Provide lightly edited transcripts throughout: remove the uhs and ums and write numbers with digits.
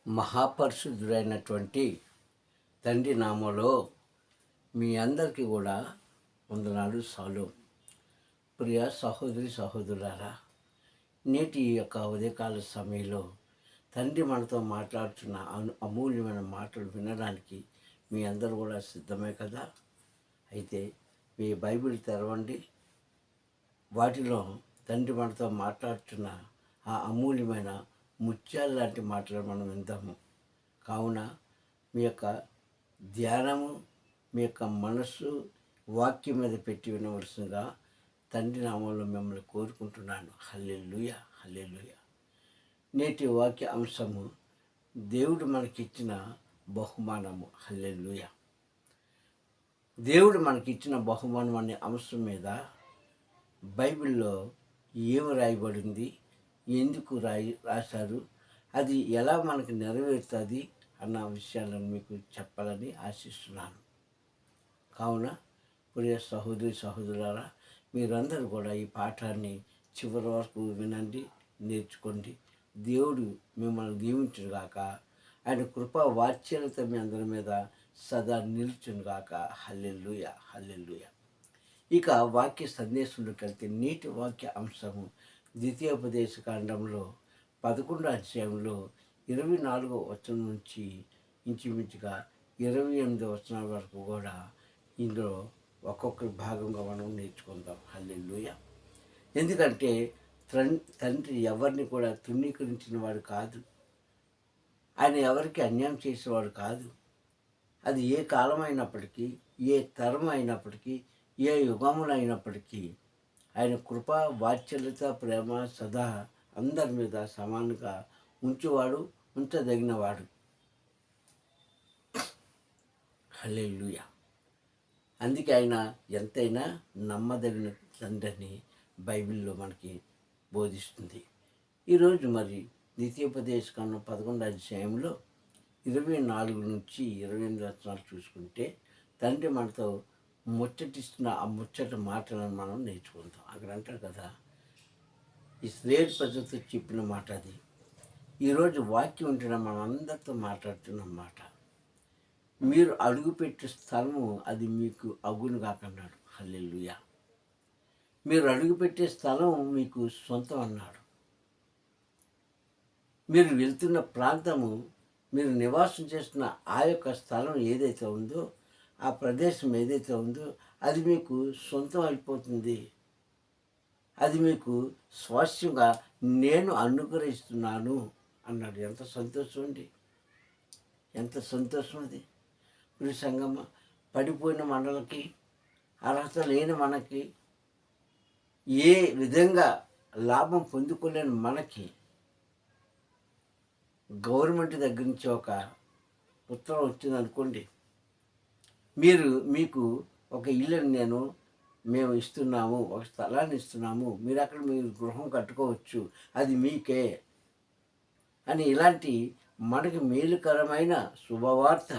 మహాపరిశుద్ధుడైనటువంటి తండ్రి నామములో మీ అందరికీ కూడా వందనాలు సాలు. ప్రియ సహోదరి సహోదరులారా, నేటి ఈ యొక్క ఉదయకాల సమయంలో తండ్రి మనతో మాట్లాడుతున్న అమూల్యమైన మాటలు వినడానికి మీ అందరూ కూడా సిద్ధమే కదా. అయితే మీ బైబిల్ తెరవండి. వాటిలో తండ్రి మనతో మాట్లాడుతున్న ఆ అమూల్యమైన ముత్యాలు లాంటి మాటలు మనం విందాము. కావున మీ యొక్క ధ్యానము, మీ యొక్క మనస్సు వాక్యం మీద పెట్టి వినవలసిందిగా తండ్రి నామంలో మిమ్మల్ని కోరుకుంటున్నాను. హల్లెలూయా, హల్లెలూయా. నేటి వాక్య అంశము దేవుడు మనకిచ్చిన బహుమానము. హల్లెలూయా. దేవుడు మనకిచ్చిన బహుమానం అనే అంశం మీద బైబిల్లో ఏమి రాయబడింది, ఎందుకు రాశారు, అది ఎలా మనకు నెరవేరుతుంది అన్న విషయాలను మీకు చెప్పాలని ఆశిస్తున్నాను. కావున ప్రియ సహోదరి సహోదరులారా, మీరందరూ కూడా ఈ పాఠాన్ని చివరి వరకు వినండి, నేర్చుకోండి. దేవుడు మిమ్మల్ని దీవించునుగాక. ఆయన కృపా వాత్సల్యత మీ అందరి మీద సదా నిలుచునుగాక. హల్లెలూయా, హల్లెలూయా. ఇక వాక్య సందేశంలోకి వెళ్తే నీటి వాక్య అంశము ద్వితీయోపదేశకాండంలో 11వ అధ్యాయంలో 24వ వచనం నుంచి ఇంచుమించుగా 28వ వచనం వరకు కూడా ఇందులో ఒక్కొక్క భాగంగా మనం నేర్చుకుందాం. హల్లెలూయా. ఎందుకంటే తండ్రి ఎవరిని కూడా తృణీకరించిన వాడు కాదు. ఆయన ఎవరికి అన్యాయం చేసేవాడు కాదు. అది ఏ కాలం అయినప్పటికీ, ఏ తరం అయినప్పటికీ, ఏ యుగములు అయినప్పటికీ ఆయన కృప వాత్సల్యత ప్రేమ సదా అందరి మీద సమానంగా ఉంచేవాడు, ఉంచదగినవాడు. హల్లెలూయా. అందుకే ఆయన ఎంతైనా నమ్మదగిన తండ్రిని బైబిల్లో మనకి బోధిస్తుంది. ఈరోజు మరి ద్వితీయోపదేశకాండం 11వ అధ్యాయంలో 24 నుంచి 28 వచనాలు చూసుకుంటే తండ్రి మనతో ముచ్చటిస్తున్న ఆ ముచ్చట మాటలను మనం నేర్చుకుంటాం. అక్కడ అంటారు కదా, ఇశ్రాయేలు ప్రజలతో చెప్పిన మాట అది. ఈరోజు వాక్యం ఉంటున్న మనం అందరితో మాట్లాడుతున్న మాట. మీరు అడుగుపెట్టే స్థలము అది మీకు అగును కాకన్నాడు. హల్లెలూయా. మీరు అడుగుపెట్టే స్థలం మీకు సొంతం అన్నాడు. మీరు వెళ్తున్న ప్రాంతము, మీరు నివాసం చేస్తున్న ఆ యొక్క స్థలం ఏదైతే ఉందో, ఆ ప్రదేశం ఏదైతే ఉందో అది మీకు సొంతం అయిపోతుంది. అది మీకు స్వాస్థ్యంగా నేను అనుగ్రహిస్తున్నాను అన్నాడు. ఎంత సంతోషం అండి, ఎంత సంతోషం అది. ఇప్పుడు సంగమ పడిపోయిన మనలకి, అర్హత లేని మనకి, ఏ విధంగా లాభం పొందుకోలేని మనకి గవర్నమెంట్ దగ్గర నుంచి ఒక ఉత్తరం వచ్చింది అనుకోండి, మీకు ఒక ఇల్లుని మేము ఇస్తున్నాము, ఒక స్థలాన్ని ఇస్తున్నాము, మీరు అక్కడ మీరు గృహం కట్టుకోవచ్చు, అది మీకే అని ఇలాంటి మనకి మేలుకరమైన శుభవార్త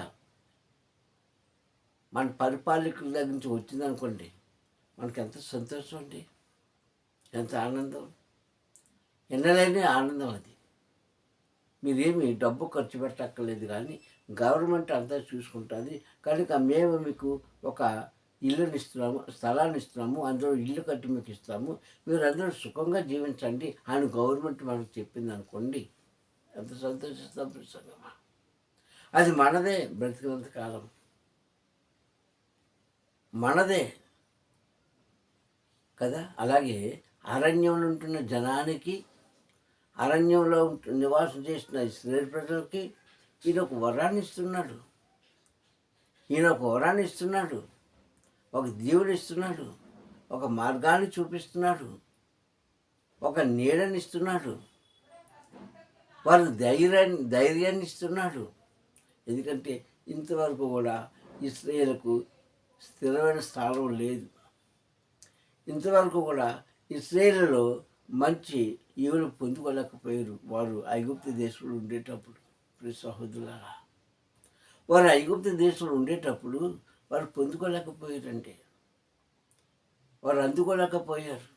మన పరిపాలకుల దగ్గర నుంచి వచ్చిందనుకోండి, మనకి ఎంత సంతోషం అండి, ఎంత ఆనందం, ఎన్నలేని ఆనందం అది. మీరేమి డబ్బు ఖర్చు పెట్టక్కర్లేదు, కానీ గవర్నమెంట్ అంతా చూసుకుంటుంది. కనుక మేము మీకు ఒక ఇల్లుని ఇస్తున్నాము, స్థలాన్ని ఇస్తున్నాము, అందులో ఇల్లు కట్టి మీకు ఇస్తాము, మీరు అందరూ సుఖంగా జీవించండి అని గవర్నమెంట్ మనకు చెప్పింది అనుకోండి, ఎంత సంతోషిస్తాం సంగమా. అది మనదే, బ్రతికినంత కాలం మనదే కదా. అలాగే అరణ్యంలో ఉంటున్న జనానికి, అరణ్యంలో నివాసం చేసిన ఇశ్రాయేలు ప్రజలకి ఈయన ఒక వరాన్ని ఇస్తున్నాడు. ఒక దేవుడు ఇస్తున్నాడు, ఒక మార్గాన్ని చూపిస్తున్నాడు, ఒక నీడని ఇస్తున్నాడు, వారు ధైర్యాన్ని ఇస్తున్నాడు. ఎందుకంటే ఇంతవరకు కూడా ఇశ్రాయేలుకు స్థిరమైన స్థానం లేదు. ఇంతవరకు కూడా ఇశ్రాయేలులో మంచి ఈవులు పొందుకోలేకపోయారు. వారు ఐగుప్తు దేశంలో ఉండేటప్పుడు, సహోదరులారా, వారు ఐగుప్తు దేశంలో ఉండేటప్పుడు వారు పొందుకోలేకపోయారంటే, వారు అందుకోలేకపోయారు,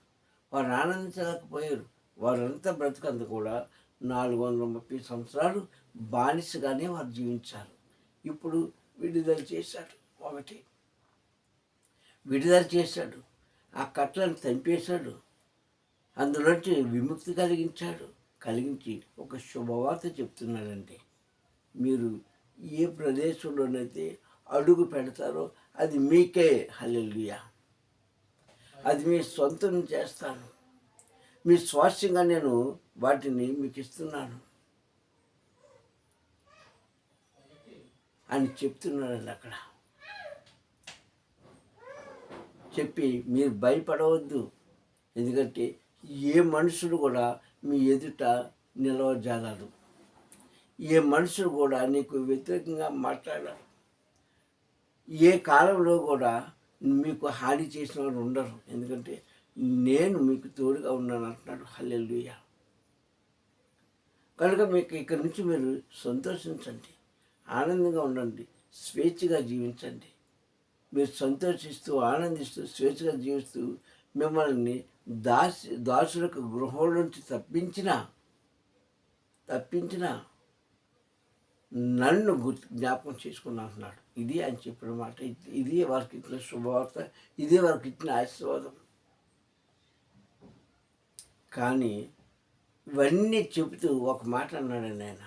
వారు ఆనందించలేకపోయారు. వారంతా బ్రతుకంతా కూడా 430 సంవత్సరాలు బానిసగానే వారు జీవించారు. ఇప్పుడు విడుదల చేశాడు. ఒకటి విడుదల చేశాడు, ఆ కట్లను తెంపేశాడు, అందులోంచి విముక్తి కలిగించి ఒక శుభవార్త చెప్తున్నాడండి. మీరు ఏ ప్రదేశంలోనైతే అడుగు పెడతారో అది మీకే. హల్లెలూయా. అది మీ సొంతం చేస్తాను, మీ స్వాస్థ్యంగా నేను వాటిని మీకు ఇస్తున్నాను అని చెప్తున్నాడండి. అక్కడ చెప్పి మీరు భయపడవద్దు, ఎందుకంటే ఏ మనుషులు కూడా మీ ఎదుట నిలవజాలరు, ఏ మనుషులు కూడా నీకు వ్యతిరేకంగా మాట్లాడరు, ఏ కాలంలో కూడా మీకు హాని చేసిన వారు ఉండరు, ఎందుకంటే నేను మీకు తోడుగా ఉన్నాను అంటున్నాడు. హల్లెలూయా. కనుక మీకు ఇక్కడి నుంచి మీరు సంతోషించండి, ఆనందంగా ఉండండి, స్వేచ్ఛగా జీవించండి. మీరు సంతోషిస్తూ ఆనందిస్తూ స్వేచ్ఛగా జీవిస్తూ మిమ్మల్ని దాసులకు గృహంలో నుంచి తప్పించిన నన్ను జ్ఞాపకం చేసుకుని అంటున్నాడు. ఇది ఆయన చెప్పిన మాట, ఇది వారికి ఇచ్చిన శుభవార్త, ఇదే వారికి ఇచ్చిన ఆశీర్వాదం. కానీ ఇవన్నీ చెబుతూ ఒక మాట అన్నాడండి ఆయన,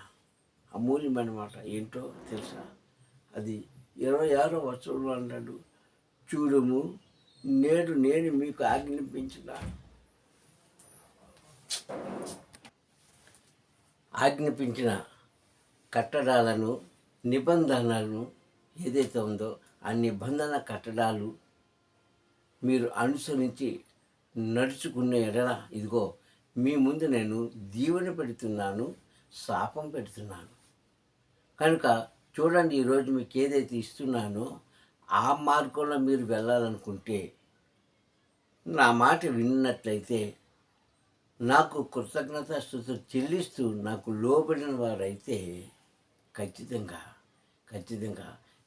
అమూల్యమైన మాట. ఏంటో తెలుసా? అది 26వ వచనంలో అన్నాడు, చూడుము నేడు నేను మీకు ఆజ్ఞాపించిన కట్టడాలను, నిబంధనలను ఏదైతే ఉందో ఆ నిబంధన కట్టడాలు మీరు అనుసరించి నడుచుకునే ఎడల ఇదిగో మీ ముందు నేను దీవెన పెడుతున్నాను, శాపం పెడుతున్నాను. కనుక చూడండి, ఈరోజు మీకు ఏదైతే ఇస్తున్నానో ఆ మార్గంలో మీరు వెళ్ళాలనుకుంటే, నా మాట విన్నట్లయితే, నాకు కృతజ్ఞతాస్తుతులు చెల్లిస్తూ నాకు లోబడిన వారైతే ఖచ్చితంగా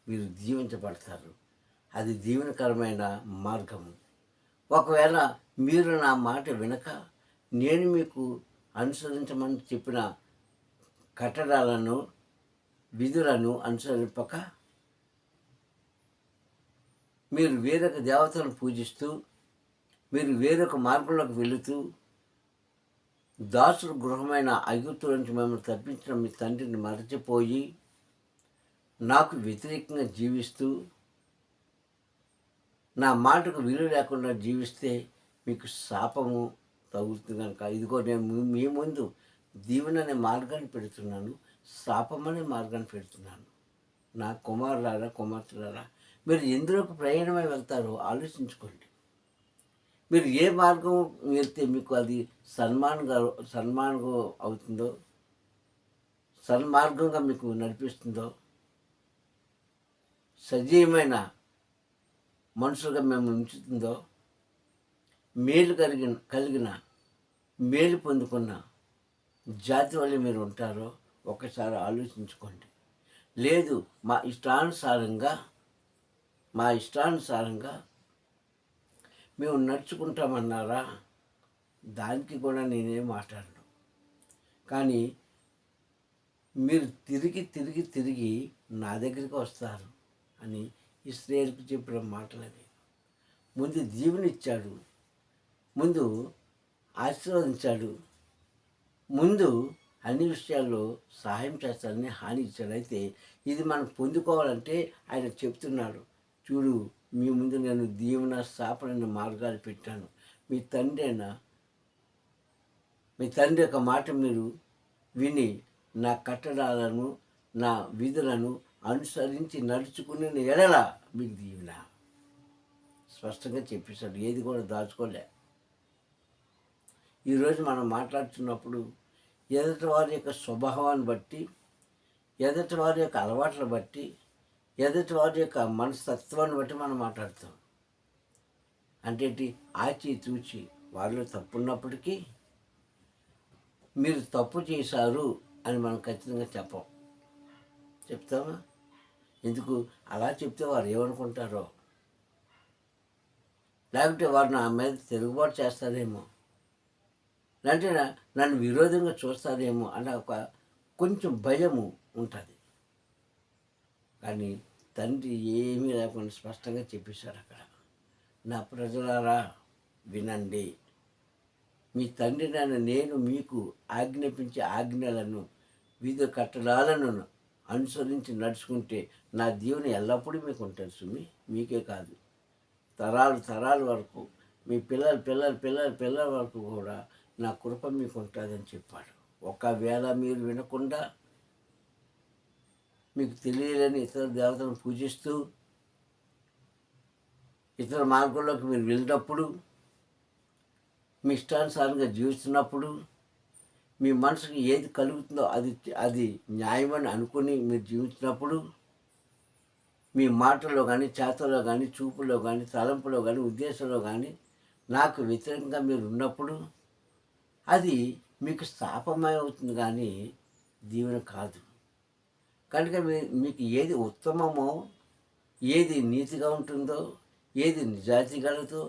మీరు దీవించబడతారు. అది దీవెనకరమైన మార్గము. ఒకవేళ మీరు నా మాట వినక నేను మీకు అనుసరించమని చెప్పిన కట్టడాలను, విధులను అనుసరింపక మీరు వేరొక దేవతలను పూజిస్తూ, మీరు వేరొక మార్గంలోకి వెళుతూ, దాసుల గృహమైన ఐగుప్తు నుంచి మిమ్మల్ని తప్పించిన మీ తండ్రిని మరచిపోయి నాకు వ్యతిరేకంగా జీవిస్తూ నా మాటకు విలువ లేకుండా జీవిస్తే మీకు శాపము తగులుతుంది. కనుక ఇదిగో నేను మీ ముందు దీవెన అనే మార్గాన్ని పెడుతున్నాను, శాపం అనే మార్గాన్ని పెడుతున్నాను. నా కుమారులారా, కుమార్తెలారా, మీరు ఎందులోకి ప్రయాణమై వెళ్తారో ఆలోచించుకోండి. మీరు ఏ మార్గం వెళ్తే మీకు అది సన్మార్గం అవుతుందో, సన్మార్గంగా మీకు నడిపిస్తుందో, సజీవమైన మనుషులుగా మేము ఉంచుతుందో, మేలు కలిగిన మేలు పొందుకున్న జాతి వల్ల మీరు ఉంటారో ఒకసారి ఆలోచించుకోండి. లేదు మా ఇష్టానుసారంగా మేము నడుచుకుంటామన్నారా, దానికి కూడా నేనేం మాట్లాడను. కానీ మీరు తిరిగి నా దగ్గరికి వస్తారు అని ఇశ్రాయేలుకు చెప్పిన మాటలవి. ముందు దీవెనిచ్చాడు, ముందు ఆశీర్వదించాడు, ముందు అన్ని విషయాల్లో సహాయం చేస్తాడని హాని ఇచ్చాడు. అయితే ఇది మనం పొందుకోవాలంటే ఆయన చెప్తున్నాడు, చూడు మీ ముందు నేను దీవెన శాపమైన మార్గాలు పెట్టాను. మీ తండ్రి యొక్క మాట మీరు విని నా కట్టడాలను, నా విధులను అనుసరించి నడుచుకునే ఎడల మీకు దీవెన. స్పష్టంగా చెప్పేశాడు, ఏది కూడా దాచుకోలే. ఈరోజు మనం మాట్లాడుతున్నప్పుడు ఎదుటి వారి యొక్క స్వభావాన్ని బట్టి, ఎదుటి వారి యొక్క అలవాట్లను బట్టి, ఎదుటి వారి యొక్క మనస్తత్వాన్ని బట్టి మనం మాట్లాడతాం. అంటే ఆచితూచి వారిలో తప్పు ఉన్నప్పటికీ మీరు తప్పు చేశారు అని మనం ఖచ్చితంగా చెప్తామా? ఎందుకు అలా చెప్తే వారు ఏమనుకుంటారో, లేకపోతే వారు నా మీద తిరుగుబాటు చేస్తారేమో, లేదంటే నన్ను విరోధంగా చూస్తారేమో అన్న ఒక కొంచెం భయము ఉంటుంది. కానీ తండ్రి ఏమీ లేకుండా స్పష్టంగా చెప్పేశాడు అక్కడ, నా ప్రజలారా వినండి, మీ తండ్రినైన నేను మీకు ఆజ్ఞాపించే ఆజ్ఞలను వివిధ కట్టడాలను అనుసరించి నడుచుకుంటే నా దీవెన ఎల్లప్పుడూ మీకు ఉంటుంది సుమి. మీకే కాదు, తరాలు తరాల వరకు, మీ పిల్లల వరకు కూడా నా కృప మీకు ఉంటుందని చెప్పాడు. ఒకవేళ మీరు వినకుండా మీకు తెలియలేని ఇతర దేవతలను పూజిస్తూ ఇతర మార్గంలోకి మీరు వెళ్ళినప్పుడు, మీ ఇష్టానుసారంగా జీవిస్తున్నప్పుడు, మీ మనసుకి ఏది కలుగుతుందో అది న్యాయమని అనుకుని మీరు జీవించినప్పుడు, మీ మాటల్లో కానీ, చేతల్లో కానీ, చూపులో కానీ, తలంపులో కానీ, ఉద్దేశంలో కానీ నాకు వ్యతిరేకంగా మీరు ఉన్నప్పుడు అది మీకు స్థాపమై అవుతుంది, కానీ దీవెన కాదు. కనుక మీకు ఏది ఉత్తమమో, ఏది నీతిగా ఉంటుందో, ఏది నిజాయితీ గలదో,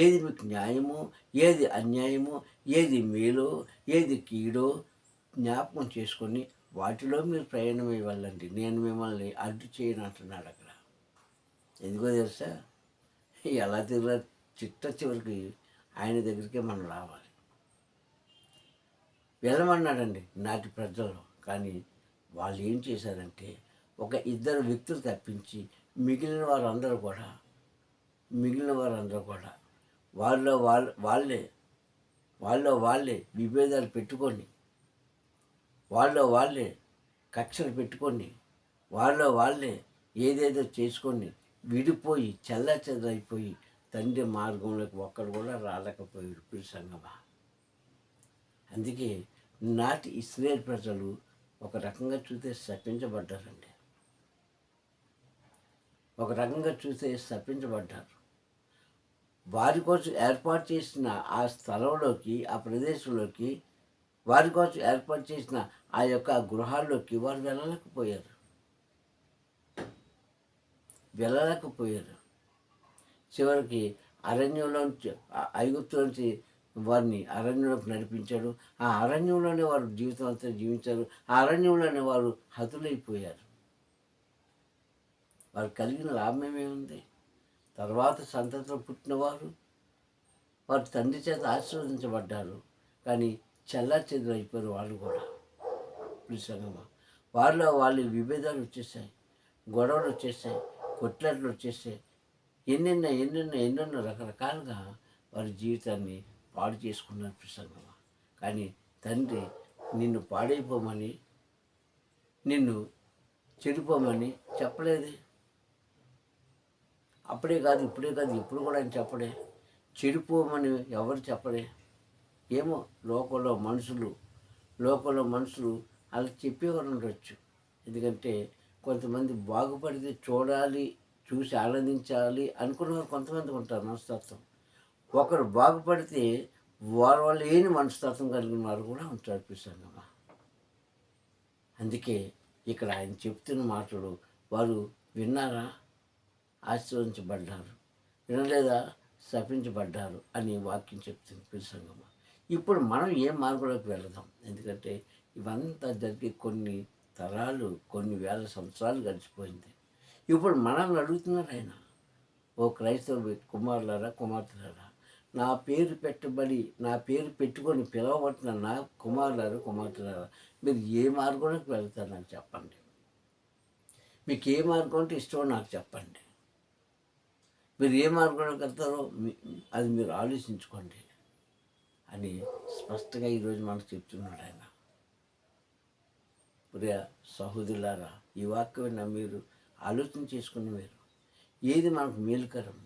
ఏది మీకు న్యాయమో, ఏది అన్యాయమో, ఏది మేలో, ఏది కీడో జ్ఞాపకం చేసుకొని వాటిలో మీరు ప్రయాణం ఇవ్వాలండి. నేను మిమ్మల్ని అడ్డు చేయను అంటున్నాడు అక్కడ. ఎందుకో తెలుసా, ఎలా తిరిగినా చివరికి ఆయన దగ్గరికే మనం రావాలి. వెళ్ళమన్నాడండి నాటి ప్రజల్లో. కానీ వాళ్ళు ఏం చేశారంటే, ఒక ఇద్దరు వ్యక్తులు తప్పించి మిగిలిన వారందరూ కూడా వాళ్ళే విభేదాలు పెట్టుకొని, వాళ్ళే కక్షలు పెట్టుకొని, వాళ్ళే ఏదేదో చేసుకొని విడిపోయి చెల్లాచెదరైపోయి తండ్రి మార్గంలోకి ఒక్కడు కూడా రాలేకపోయాడు ప్రియ సంగమా. అందుకే నాటి ఇశ్రాయేలు ప్రజలు ఒక రకంగా చూస్తే శపించబడ్డారండి. ఒక రకంగా చూస్తే శపించబడ్డారు. వారి కోసం ఏర్పాటు చేసిన ఆ స్థలంలోకి, ఆ ప్రదేశంలోకి, వారి కోసం ఏర్పాటు చేసిన ఆ యొక్క గృహాల్లోకి వారు వెళ్ళలేకపోయారు. చివరికి అరణ్యంలోంచి, ఐగుప్తులోంచి వారిని అరణ్యంలోకి నడిపించాడు. ఆ అరణ్యంలోనే వారు జీవితం అంతా జీవించారు. ఆ అరణ్యంలోనే వారు హతులైపోయారు. వారు కలిగిన లాభం ఏముంది? తర్వాత సంతతిలో పుట్టిన వారు తండ్రి చేత ఆశీర్వదించబడ్డారు. కానీ చెల్లాచెదురు అయిపోయారు వాళ్ళు కూడా. సంగమా, వాళ్ళు విభేదాలు వచ్చేసాయి, గొడవలు వచ్చేసాయి, కొట్లాట్లు వచ్చేసాయి. ఎన్నెన్నో రకరకాలుగా వారి జీవితాన్ని పాడు చేసుకున్నారు ప్రసంగమా. కానీ తండ్రి నిన్ను పాడైపోమని, నిన్ను చెడిపోమని చెప్పలేదే. అప్పుడే కాదు, ఇప్పుడే కాదు, ఇప్పుడు కూడా ఆయన చెప్పడే. చెడిపోమని ఎవరు చెప్పడే. ఏమో లోకంలో మనుషులు అలా చెప్పేవారు ఉండొచ్చు. ఎందుకంటే కొంతమంది బాగుపడితే చూసి ఆనందించాలి అనుకున్నవారు కొంతమంది ఉంటారు మనస్తత్వం. ఒకరు బాగుపడితే వాళ్ళు ఏని మనస్తత్వం కలిగిన వారు కూడా ఉంటారు ప్రసంగమా. అందుకే ఇక్కడ ఆయన చెప్తున్న మాటలు వారు విన్నారా? ఆశీర్వదించబడ్డారు. వినలేదా? శపించబడ్డారు అని వాక్యం చెప్తుంది ప్రసంగమా. ఇప్పుడు మనం ఏ మార్గంలోకి వెళదాం? ఎందుకంటే ఇవంతా జరిగి కొన్ని తరాలు, కొన్ని వేల సంవత్సరాలు గడిచిపోయింది. ఇప్పుడు మనల్ని అడుగుతున్నారు ఆయన, ఓ క్రైస్తవ కుమారులారా, కుమార్తెలారా, నా పేరు పెట్టుకొని పిలవబట్టిన నా కుమారులారా, కుమార్తెలారా, మీరు ఏ మార్గంలోకి వెళ్తారు నాకు చెప్పండి. మీకు ఏ మార్గం అంటే ఇష్టమో నాకు చెప్పండి. మీరు ఏ మార్గంలోకి వెళ్తారో అది మీరు ఆలోచించుకోండి అని స్పష్టంగా ఈరోజు మనకు చెప్తున్నాడు ఆయన. ప్రియ సహోదరులారా, ఈ వాక్యం మీరు ఆలోచన చేసుకుని మీరు ఏది మనకు మేలుకరం,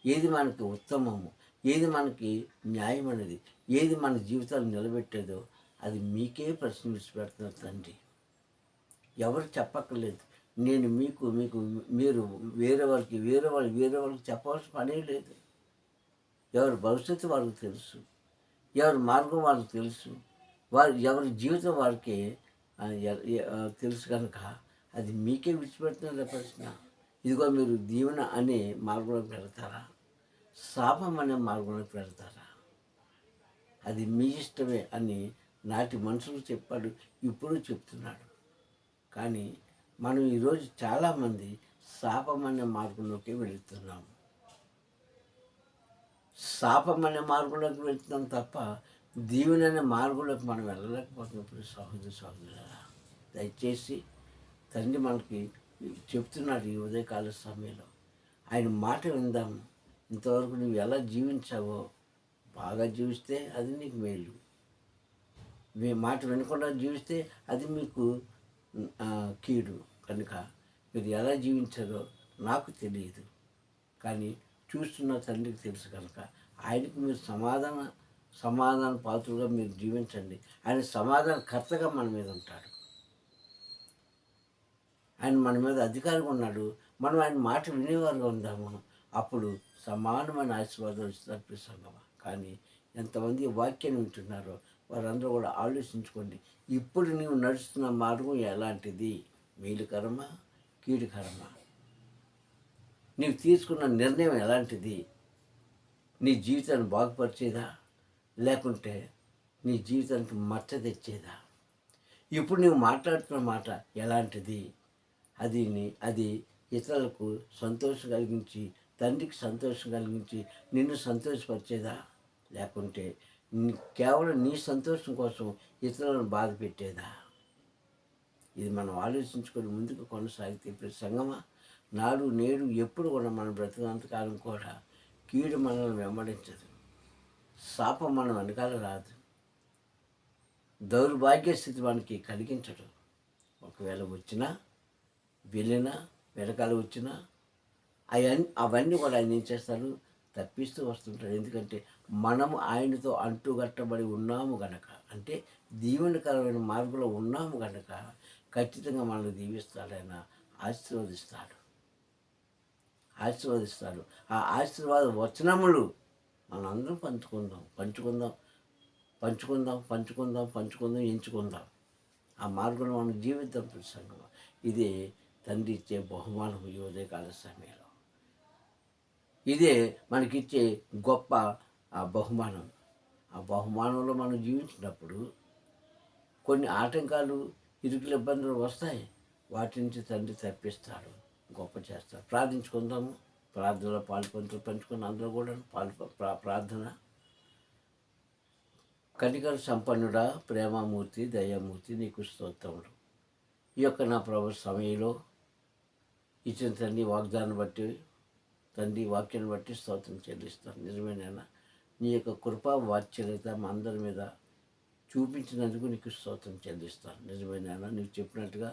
ఏది మనకి ఉత్తమము, ఏది మనకి న్యాయమైనది, ఏది మన జీవితాలు నిలబెట్టేదో అది మీకే ప్రశ్న విడిచిపెడుతున్నారు తండ్రి. ఎవరు చెప్పక్కర్లేదు. నేను మీరు వేరే వాళ్ళకి చెప్పవలసిన పనే లేదు. ఎవరి భవిష్యత్తు వాళ్ళకి తెలుసు, ఎవరి మార్గం వాళ్ళకి తెలుసు, ఎవరి జీవితం వారికి తెలుసు. కనుక అది మీకే విడిచిపెడుతున్న ప్రశ్న. ఇదిగో మీరు దీవెన అనే మార్గంలోకి వెళ్తారా, శాపం అనే మార్గంలోకి వెళ్తారా? అది మీ ఇష్టమే అని నాటి మనుషులు చెప్పాడు, ఇప్పుడు చెప్తున్నాడు. కానీ మనం ఈరోజు చాలామంది శాపం అనే మార్గంలోకి వెళుతున్నాము. శాపం అనే మార్గంలోకి వెళ్తున్నాం తప్ప దీవెన అనే మార్గంలోకి మనం వెళ్ళలేకపోతున్నప్పుడు సహోదరులారా, దయచేసి తండ్రి మనకి చెప్తున్నాడు ఈ ఉదయకాల సమయంలో. ఆయన మాట విందాము. ఇంతవరకు నువ్వు ఎలా జీవించావో బాగా జీవిస్తే అది నీకు మేలు. మీ మాట వినకుండా జీవిస్తే అది మీకు కీడు. కనుక మీరు ఎలా జీవించారో నాకు తెలియదు, కానీ చూస్తున్న తండ్రికి తెలుసు. కనుక ఆయనకు మీరు సమాధాన పాత్రగా మీరు జీవించండి. ఆయన సమాధానకర్తగా మన మీద ఉంటాడు. ఆయన మన మీద అధికారిగా ఉన్నాడు. మనం ఆయన మాట వినేవారుగా ఉందాము. అప్పుడు సమానమైన ఆశీర్వాదం ఇస్తారు సంగమా. కానీ ఎంతమంది వాక్యాన్ని వింటున్నారో వారందరూ కూడా ఆలోచించుకోండి. ఇప్పుడు నీవు నడుస్తున్న మార్గం ఎలాంటిది? మేలుకరమా, కీడుకరమా? నీవు తీసుకున్న నిర్ణయం ఎలాంటిది? నీ జీవితాన్ని బాగుపరిచేదా, లేకుంటే నీ జీవితానికి మచ్చ తెచ్చేదా? ఇప్పుడు నీవు మాట్లాడుతున్న మాట ఎలాంటిది? అది ఇతరులకు సంతోషం కలిగించి, తండ్రికి సంతోషం కలిగించి నిన్ను సంతోషపరిచేదా, లేకుంటే కేవలం నీ సంతోషం కోసం ఇతరులను బాధ పెట్టేదా? ఇది మనం ఆలోచించుకొని ముందుకు కొనసాగితే ఇప్పుడు సంగమా, నాడు నేడు ఎప్పుడు కూడా మన బ్రతికినంతకాలం కూడా కీడు మనల్ని వెంబడించదు, శాపం మన వెనకాల రాదు, దౌర్భాగ్య స్థితి మనకి కలిగించడు. ఒకవేళ వచ్చినా, వెళ్ళినా, వెనకాల వచ్చినా అవన్నీ కూడా ఆయన ఏం చేస్తారు? తప్పిస్తూ వస్తుంటాడు. ఎందుకంటే మనము ఆయనతో అంటుగట్టబడి ఉన్నాము గనక, అంటే దీవెనకరమైన మార్గంలో ఉన్నాము గనక ఖచ్చితంగా మనల్ని దీవిస్తాడు. ఆయన ఆశీర్వదిస్తాడు. ఆ ఆశీర్వాద వచనములు మనందరం పంచుకుందాం, ఎంచుకుందాం. ఆ మార్గంలో మనం జీవితం సంగమం. ఇదే తండ్రి ఇచ్చే బహుమానం ఈ ఉదయకాల సమయంలో. ఇదే మనకిచ్చే గొప్ప బహుమానం. ఆ బహుమానంలో మనం జీవించినప్పుడు కొన్ని ఆటంకాలు, ఇరుకుల ఇబ్బందులు వస్తాయి. వాటి నుంచి తండ్రి తప్పిస్తాడు, గొప్ప చేస్తాడు. ప్రార్థించుకుందాము. ప్రార్థనలో పంచుకున్న అందరూ కూడా ప్రార్థన. కనికర సంపన్నుడా, ప్రేమమూర్తి, దయామూర్తి, నీకు స్తోత్రములు. ఈ యొక్క నా ప్రభు సమయంలో ఇచ్చిన తండ్రి వాగ్దానం బట్టి, తండ్రి వాక్యాన్ని బట్టి స్తోత్రం చెల్లిస్తాను. నిజమేనైనా నీ యొక్క కృపా వాత్సల్యత మా అందరి మీద చూపించినందుకు నీకు స్తోత్రం చెల్లిస్తాను. నిజమేనైనా నీవు చెప్పినట్టుగా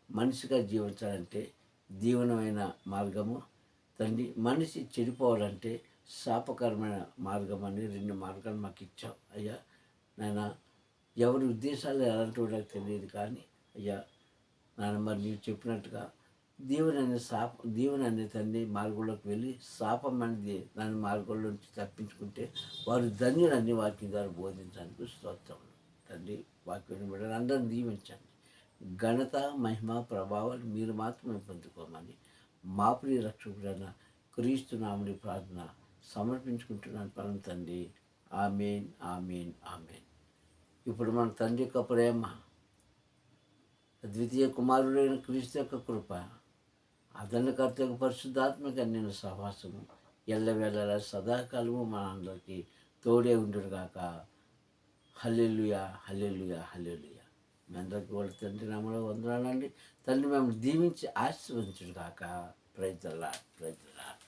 మనిషిగా జీవించాలంటే దీవెనమైన మార్గము, తండ్రి మనిషి చెడిపోవాలంటే శాపకరమైన మార్గం అని 2 మార్గాలు మాకు ఇచ్చావు అయ్యా. నాయన ఎవరి ఉద్దేశాలు ఎలాంటి నాకు తెలియదు, కానీ అయ్యా నాన్న మరి నీవు చెప్పినట్టుగా దీవెన అనే తండ్రి మార్గంలోకి వెళ్ళి శాపం అనేది దాని మార్గంలో నుంచి తప్పించుకుంటే వారు ధన్యులన్నీ వాక్యం ద్వారా బోధించడానికి స్తోత్రం. తండ్రి వాక్యం బిడ్డలు అందరిని దీవించండి. ఘనత, మహిమ, ప్రభావాలు మీరు మాత్రమే పొందుకోమని మా ప్రియ రక్షకుడైన క్రీస్తు నామని ప్రార్థన సమర్పించుకుంటున్నాను పరమ తండ్రి. ఆమేన్, ఆమేన్, ఆమేన్. ఇప్పుడు మన తండ్రి యొక్క ప్రేమ, ద్వితీయ కుమారుడైన క్రీస్తు యొక్క కృప, అదనకర్త యొక్క పరిశుద్ధాత్మక నేను సహవాసము ఎల్లవేళలా సదాకాలము మన అందరికీ తోడే ఉండుగాక. హల్లెలూయా, హల్లెలూయా, హల్లెలూయా. మీ అందరికీ వాళ్ళ తండ్రి నామములో వందనాలండి. తండ్రి మేము దీవించి ఆశీర్వదించుగాక. Praise the lord, praise the lord.